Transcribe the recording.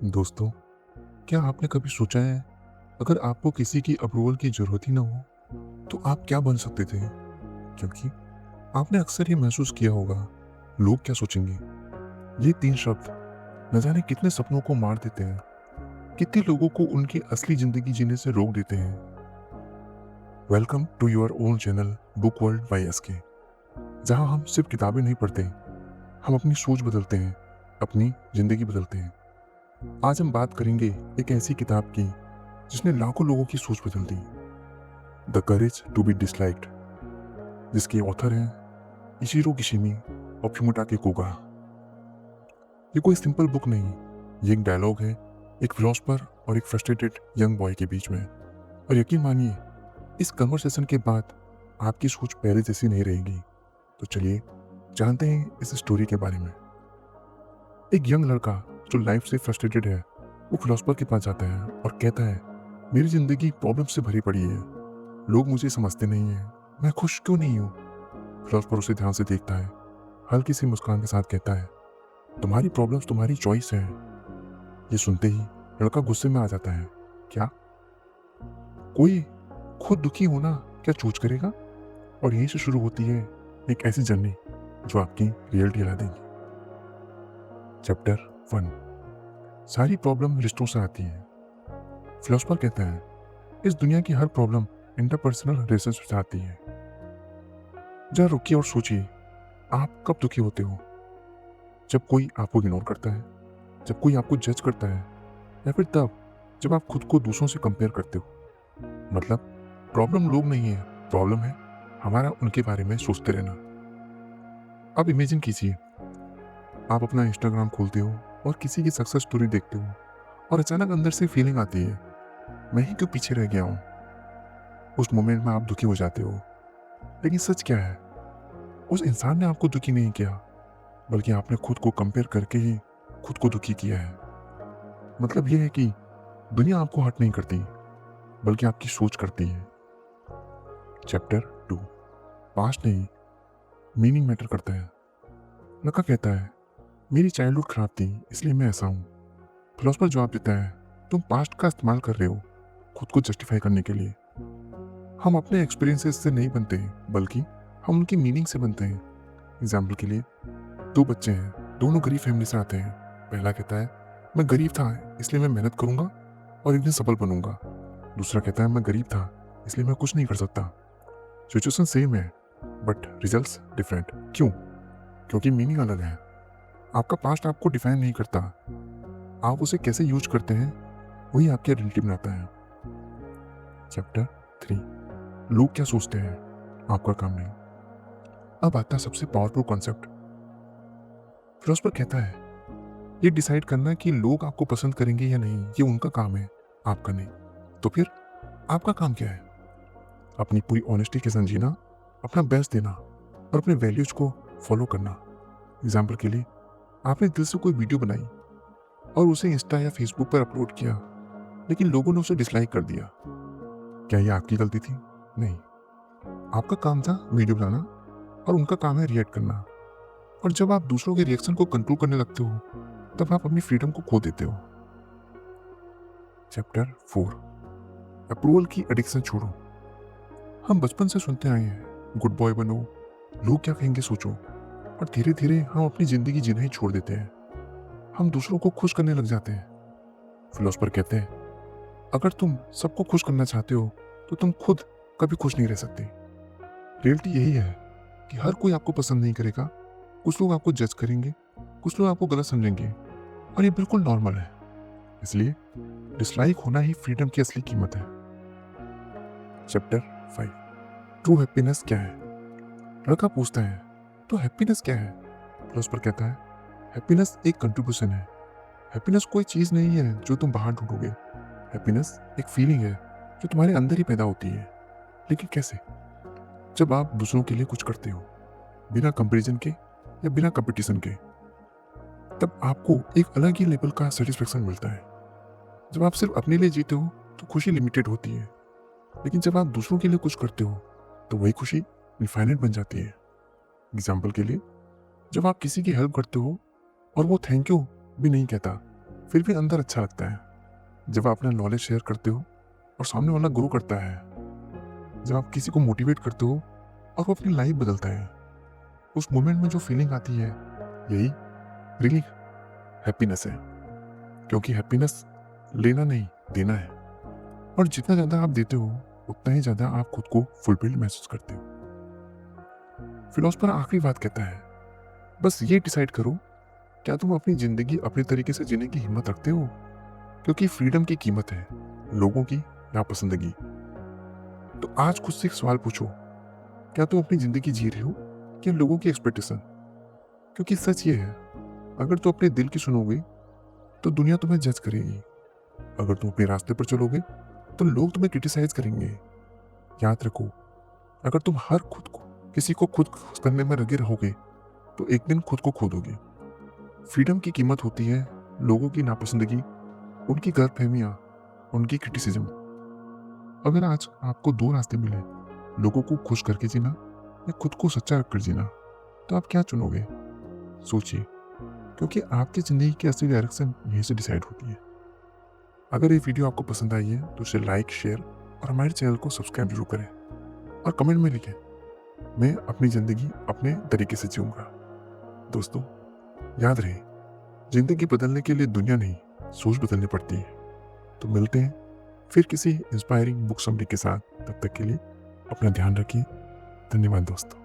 दोस्तों, क्या आपने कभी सोचा है अगर आपको किसी की अप्रूवल की ज़रूरत ही ना हो, तो आप क्या बन सकते थे? क्योंकि आपने अक्सर ये महसूस किया होगा, लोग क्या सोचेंगे? ये 3 शब्द न जाने कितने सपनों को मार देते हैं, कितने लोगों को उनकी असली ज़िंदगी जीने से रोक देते हैं। Welcome to your own channel book world by SK, जहाँ हम सिर्फ किताबें नहीं पढ़ते, हम अपनी सोच बदलते हैं, अपनी ज़िंदगी बदलते हैं। आज हम बात करेंगे एक ऐसी किताब की जिसने लाखों लोगों की सोच बदल दी, the courage to be disliked, जिसके ऑथर हैं इशिरो किशिमी और फ्यूमिटाके कोगा। ये कोई सिंपल बुक नहीं, ये एक डायलॉग है एक फिलोसफर और एक फ्रस्ट्रेटेड यंग बॉय के बीच में। और यकीन मानिए, इस कन्वर्सेशन के बाद आपकी सोच पहले जैसी नहीं रहेगी। तो चलिए जानते हैं इस स्टोरी के बारे में। एक यंग लड़का जो लाइफ से फ्रस्ट्रेटेड है, वो फिलोसफर के पास जाता है और कहता है, मेरी जिंदगी प्रॉब्लम से भरी पड़ी है, लोग मुझे समझते नहीं हैं, मैं खुश क्यों नहीं हूँ? फिलोसफर उसे ध्यान से देखता है, हल्की सी मुस्कान के साथ कहता है, तुम्हारी प्रॉब्लम्स तुम्हारी चॉइस है। ये सुनते ही लड़का गुस्से में आ जाता है। क्या कोई खुद दुखी होना क्या चूज करेगा? और यहीं से शुरू होती है एक ऐसी जर्नी जो आपकी रियलिटी हिला देगी। चैप्टर 1, सारी प्रॉब्लम रिश्तों से आती है। फिलोसफर कहता है, इस दुनिया की हर प्रॉब्लम इंटरपर्सनल रिलेशनशिप से आती है। जरा रुकिए और सोचिए, आप कब दुखी होते हो? जब कोई आपको इग्नोर करता है, जब कोई आपको जज करता है, या फिर तब जब आप खुद को दूसरों से कंपेयर करते हो। मतलब प्रॉब्लम लोग नहीं है, प्रॉब्लम है हमारा उनके बारे में सोचते रहना। अब इमेजिन कीजिए, आप अपना इंस्टाग्राम खोलते हो और किसी की सक्सेस स्टोरी देखते हो और अचानक अंदर से फीलिंग आती है, मैं ही क्यों पीछे रह गया हूँ। उस मोमेंट में आप दुखी हो जाते हो। लेकिन सच क्या है, उस इंसान ने आपको दुखी नहीं किया, बल्कि आपने खुद को कंपेयर करके ही खुद को दुखी किया है। मतलब यह है कि दुनिया आपको हर्ट नहीं करती, बल्कि आपकी सोच करती है। चैप्टर 2, पास्ट नहीं, मीनिंग मैटर करता है। लड़का कहता है, मेरी चाइल्डहुड खराब थी इसलिए मैं ऐसा हूँ। फिलोसफर जवाब देता है, तुम पास्ट का इस्तेमाल कर रहे हो खुद को जस्टिफाई करने के लिए। हम अपने एक्सपीरियंसेस से नहीं बनते, बल्कि हम उनकी मीनिंग से बनते हैं। एग्जाम्पल के लिए, 2 बच्चे हैं, दोनों गरीब फैमिली से आते हैं। पहला कहता है, मैं गरीब था इसलिए मैं मेहनत करूंगा और एक दिन सफल बनूंगा। दूसरा कहता है, मैं गरीब था इसलिए मैं कुछ नहीं कर सकता। सिचुएशन सेम है, बट रिजल्ट्स डिफरेंट। क्यों? क्योंकि मीनिंग अलग है। आपका पास्ट आपको डिफाइन नहीं करता, आप उसे कैसे यूज करते हैं वही आपकी आइडेंटिटी बनाता है। चैप्टर 3, लोग क्या सोचते हैं, आपका काम नहीं। अब आता है सबसे पावरफुल कॉन्सेप्ट। फिलोसफर कहता है, ये डिसाइड करना कि लोग आपको पसंद करेंगे या नहीं, ये उनका काम है, आपका नहीं। तो फिर आपका काम क्या है? अपनी पूरी ऑनेस्टी के साथ जीना, अपना बेस्ट देना और अपने वैल्यूज को फॉलो करना। एग्जाम्पल के लिए, आपने दिल से कोई वीडियो बनाई और उसे इंस्टा या फेसबुक पर अपलोड किया, लेकिन लोगों ने उसे डिसलाइक कर दिया। क्या यह आपकी गलती थी? नहीं, आपका काम था वीडियो बनाना और उनका काम है रिएक्ट करना। और जब आप दूसरों के रिएक्शन को कंट्रोल करने लगते हो, तब आप अपनी फ्रीडम को खो देते हो। चैप्टर 4, अप्रूवल की एडिक्शन छोड़ो। हम बचपन से सुनते आए हैं, गुड बॉय बनो, लोग क्या कहेंगे सोचो, और धीरे धीरे हम अपनी जिंदगी जीना ही छोड़ देते हैं। हम दूसरों को खुश करने लग जाते हैं। फिलोसफर कहते हैं, अगर तुम सबको खुश करना चाहते हो तो तुम खुद कभी खुश नहीं रह सकते। रियलिटी यही है कि हर कोई आपको पसंद नहीं करेगा। कुछ लोग आपको जज करेंगे, कुछ लोग आपको गलत समझेंगे, और ये बिल्कुल नॉर्मल है। इसलिए डिसलाइक होना ही फ्रीडम की असली कीमत है। चैप्टर 5, ट्रू हैप्पीनेस क्या है? लड़का पूछता है, तो हैप्पीनेस क्या है? फिलोसफर कहता है, हैप्पीनेस एक कंट्रीब्यूशन है। हैप्पीनेस कोई चीज नहीं है जो तुम बाहर ढूंढोगे। हैप्पीनेस एक फीलिंग है जो तुम्हारे अंदर ही पैदा होती है। लेकिन कैसे? जब आप दूसरों के लिए कुछ करते हो, बिना कंपैरिजन के या बिना कंपटीशन के, तब आपको एक अलग ही लेवल का सेटिस्फेक्शन मिलता है। जब आप सिर्फ अपने लिए जीते हो तो खुशी लिमिटेड होती है, लेकिन जब आप दूसरों के लिए कुछ करते हो तो वही खुशी इनफाइनाइट बन जाती है। एग्जाम्पल के लिए, जब आप किसी की हेल्प करते हो और वो थैंक यू भी नहीं कहता, फिर भी अंदर अच्छा लगता है जब आप अपना नॉलेज शेयर करते हो और सामने वाला ग्रो करता है, जब आप किसी को मोटिवेट करते हो और वो अपनी लाइफ बदलता है। उस मोमेंट में जो फीलिंग आती है, यही रियली हैप्पीनेस है। क्योंकि हैप्पीनेस लेना नहीं, देना है। और जितना ज़्यादा आप देते हो उतना ही ज़्यादा आप खुद को फुलफिल्ड महसूस करते हो। फिलोसफर आखिरी बात कहता है, बस ये डिसाइड करो, क्या तुम अपनी ज़िंदगी अपने तरीके से जीने की हिम्मत रखते हो? क्योंकि फ्रीडम की कीमत है लोगों की नापसंदगी। तो आज खुद से एक सवाल पूछो, क्या तुम अपनी ज़िंदगी जी रहे हो या लोगों की एक्सपेक्टेशन? क्योंकि सच ये है, अगर तुम अपने दिल की सुनोगे तो दुनिया तुम्हें जज करेगी। अगर तुम अपने रास्ते पर चलोगे तो लोग तुम्हें क्रिटिसाइज करेंगे। याद रखो, अगर तुम हर खुद को किसी को खुद खुश करने में लगे रहोगे तो एक दिन खुद को खो दोगे। फ्रीडम की कीमत होती है लोगों की नापसंदगी, उनकी गलतफहमियां, उनकी क्रिटिसिज्म। अगर आज आपको दो रास्ते मिले, लोगों को खुश करके जीना या खुद को सच्चा रखकर जीना, तो आप क्या चुनोगे? सोचिए, क्योंकि आपकी जिंदगी की असली डायरेक्शन यहीं से डिसाइड होती है। अगर ये वीडियो आपको पसंद आई है तो इसे लाइक, शेयर और हमारे चैनल को सब्सक्राइब जरूर करें और कमेंट में लिखें, मैं अपनी ज़िंदगी अपने तरीके से जीऊँगा। दोस्तों, याद रहे, ज़िंदगी बदलने के लिए दुनिया नहीं, सोच बदलनी पड़ती है। तो मिलते हैं फिर किसी इंस्पायरिंग बुक समरी के साथ। तब तक के लिए अपना ध्यान रखिए। धन्यवाद दोस्तों।